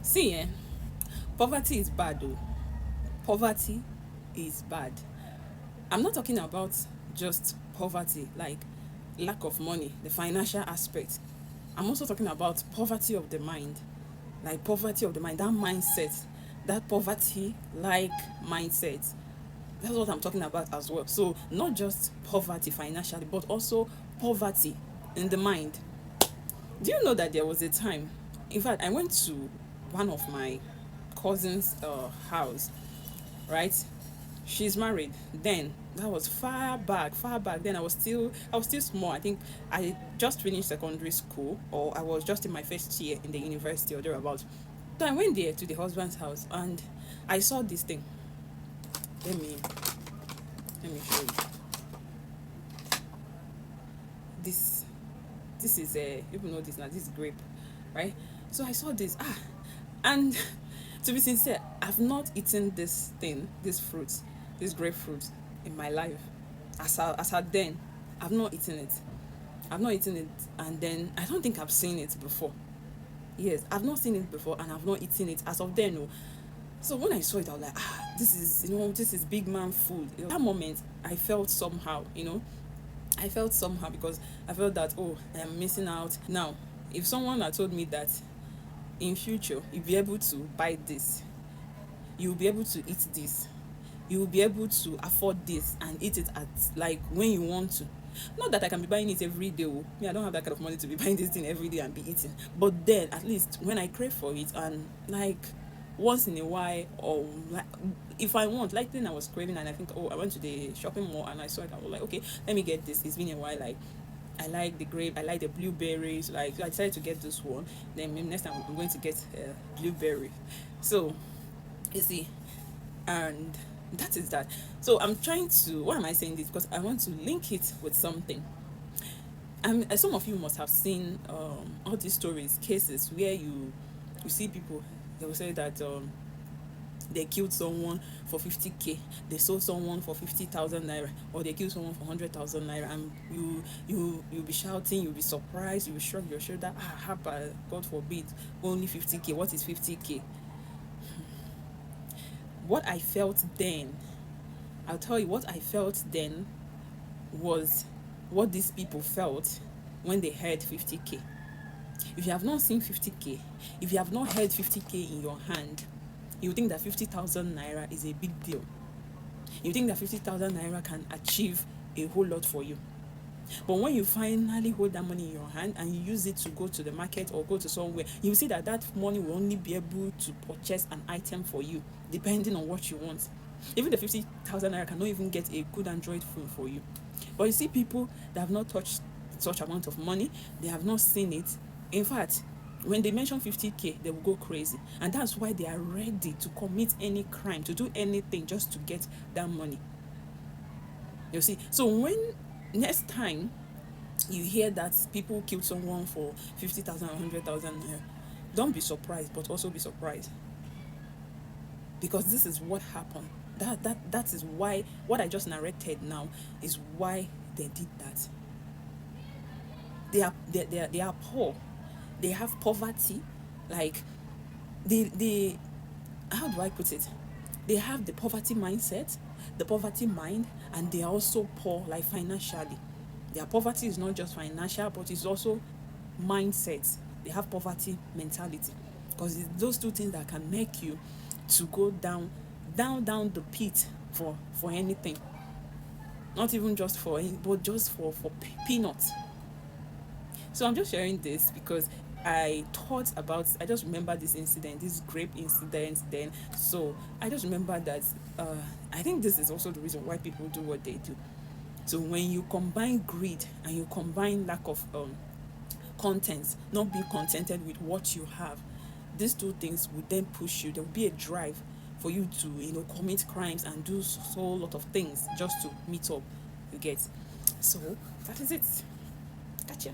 See, poverty is bad though. Poverty is bad. I'm not talking about just poverty, like lack of money, the financial aspect. I'm also talking about poverty of the mind, like poverty of the mind, that mindset, that poverty like mindset. That's what I'm talking about as well. So, not just poverty financially, but also poverty in the mind. Do you know that there was a time, in fact, I went to one of my cousin's house, right? She's married. Then that was far back, far back. Then I was still small. I think I just finished secondary school, or I was just in my first year in the university or thereabouts. So I went there to the husband's house and I saw this thing. Let me let me show you. This this is a, you know this now. This is grape, right? So I saw this, and to be sincere, I've not eaten this thing, this fruit, this grapefruit in my life. As at then, I've not eaten it. I've not eaten it, and then I don't think I've seen it before. Yes, I've not seen it before, and I've not eaten it as of then. No. So when I saw it, I was like, this is big man food. That moment, I felt somehow. I felt somehow because I felt that, oh, I am missing out. Now, if someone had told me that in future you'll be able to buy this, you'll be able to eat this, you'll be able to afford this and eat it at, like, when you want to. Not that I can be buying it every day. Oh. Me, I don't have that kind of money to be buying this thing every day and be eating. But then, at least when I crave for it, and like once in a while, or like if I want, like then I was craving, and I think, oh, I went to the shopping mall and I saw it. I was like, okay, let me get this. It's been a while. Like, I like the grape, I like the blueberries. Like, so I decided to get this one. Then maybe next time I'm going to get blueberry. So you see, and that is that. So I'm trying to, why am I saying this? Because I want to link it with something. Some of you must have seen all these stories, cases where you see people, they will say that they killed someone for 50K, they sold someone for 50,000 naira, or they killed someone for 100,000 naira, and you'll be shouting, you'll be surprised, you'll shrug your shoulder. Hapa, God forbid, only 50K. What is 50K? What I felt then, I'll tell you what I felt then was what these people felt when they heard 50K. If you have not seen 50K, if you have not heard 50K in your hand, you think that 50,000 naira is a big deal. You think that 50,000 naira can achieve a whole lot for you. But when you finally hold that money in your hand and you use it to go to the market or go to somewhere, you see that that money will only be able to purchase an item for you, depending on what you want. Even the 50,000 naira cannot even get a good Android phone for you. But you see people that have not touched such amount of money, they have not seen it. In fact, when they mention 50K, they will go crazy. And that's why they are ready to commit any crime, to do anything just to get that money. You see, so when next time you hear that people killed someone for 50,000 or 100,000, don't be surprised, but also be surprised, because this is what happened. That is why what I just narrated now is why they did that. They are poor. They have poverty. Like, they how do I put it? They have the poverty mindset, the poverty mind, and they are also poor, like financially. Their poverty is not just financial, but it's also mindset. They have poverty mentality, because it's those two things that can make you to go down the pit for anything. Not even just for any, but just for peanuts. So I'm just sharing this because I just remember this incident, this grape incident then. So I just remember that I think this is also the reason why people do what they do. So when you combine greed and you combine lack of content, not being contented with what you have, these two things will then push you. There will be a drive for you to, commit crimes and do so lot of things just to meet up. You get? So that is it. Gotcha.